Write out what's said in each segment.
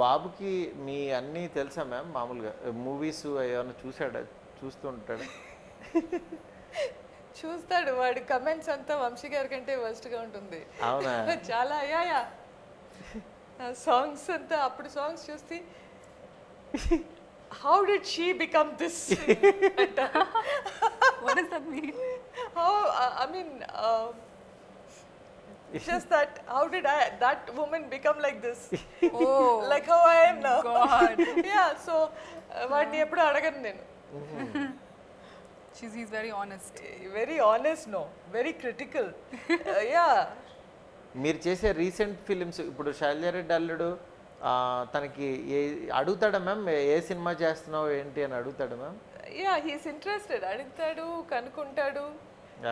బాబుకి మీ అన్నీ తెలుసా మ్యామ్? మామూలుగా మూవీస్ ఏమైనా చూస్తూ ఉంటాడు? చూస్తాడు. వాడి కమెంట్స్ అంతా వంశీ గారి కంటే వర్స్ట్గా ఉంటుంది. అవునా? చాలా అయ్యాయా సాంగ్స్ అంతా. అప్పుడు సాంగ్స్ చూస్తే how did she become this? What does that mean? How I mean just that how did that woman become like this? Oh, like how I am now. God. Yeah, so వాడిని ఎప్పుడు అడగను నేను. He's very honest. Very honest, no, very critical. Yeah. మీరు చేసే recent films ఇప్పుడు శైలజారెడ్డి అల్లుడు తనకి అడుగుతాడా ma'am ఏ cinema చేస్తున్నావు ఏంటి అని అడుగుతాడు మ్యామ్? Yeah, he's interested. అడుగుతాడు, కనుక్కుంటాడు,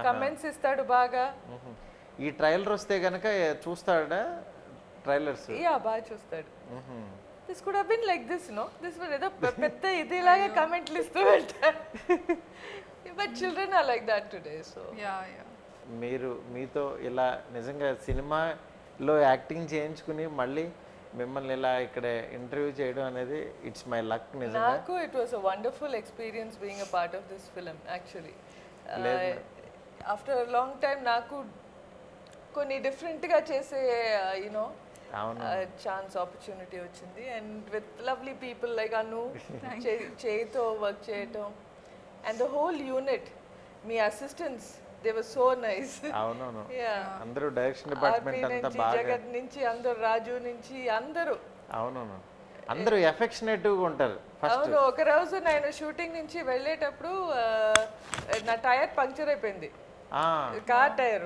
కమెంట్స్ ఇస్తాడు బాగా. ఈ ట్రైలర్ వస్తే కనుక చూస్తాడా ట్రైలర్స్? యా, బాగా చూస్తాడు. This could have been like this, no, this ఏదో పెద్ద ఇదిలాగా కమెంట్లు ఇస్తూ వెళ్తాడు. But children are like that today. So yeah. మీతో ఇలా నిజంగా సినిమాలో యాక్టింగ్ చేయించుకుని మళ్ళీ మిమ్మల్ని ఇలా ఇక్కడ ఇంటర్వ్యూ చేయడం అనేది ఇట్స్ మై లక్. నిజంగా నాకు it was a wonderful experience being a part of this film. Actually after a long time నాకు కొన్ని డిఫరెంట్గా చేసే యునో ఛాన్స్ ఆపర్చునిటీ వచ్చింది. And with lovely people like Anu, చేయితో వర్క్ చేయటం, అండ్ ద హోల్ యూనిట్, మీ assistants, they were so nice. అవునవును. అందరూ డైరెక్షన్ డిపార్ట్మెంట్ అంతా బాగా, జగత్ నుంచి అందరూ, రాజు నుంచి అందరూ. అవునవును, అందరూ ఎఫెక్షనేటివ్గా ఉంటారు. అవును. ఒక రోజు నేను షూటింగ్ నుంచి వెళ్ళేటప్పుడు నా టైర్ పంక్చర్ అయిపోయింది, కార్ టైర్.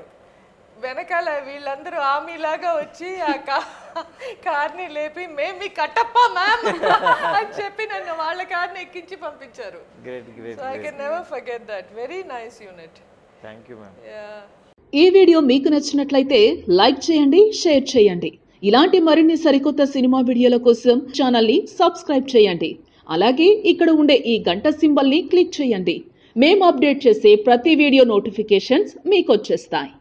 వెనకాల వీళ్ళందరూ ఆమెలాగా వచ్చి ఆ కార్ని లేపి మేము మీ కట్టప్ప మ్యామ్ అని చెప్పి నన్ను వాళ్ళ కార్ని ఎక్కించి పంపించారు. So I can never forget that. Very nice unit. Thank you ma'am. ఈ వీడియో మీకు నచ్చినట్లయితే లైక్ చేయండి, షేర్ చేయండి. ఇలాంటి మరిన్ని సరికొత్త సినిమా వీడియోల కోసం ఛానల్ని సబ్స్క్రైబ్ చేయండి. అలాగే ఇక్కడ ఉండే ఈ గంట సింబల్ని క్లిక్ చేయండి. మేము అప్డేట్ చేసే ప్రతి వీడియో నోటిఫికేషన్స్ మీకు వచ్చేస్తాయి.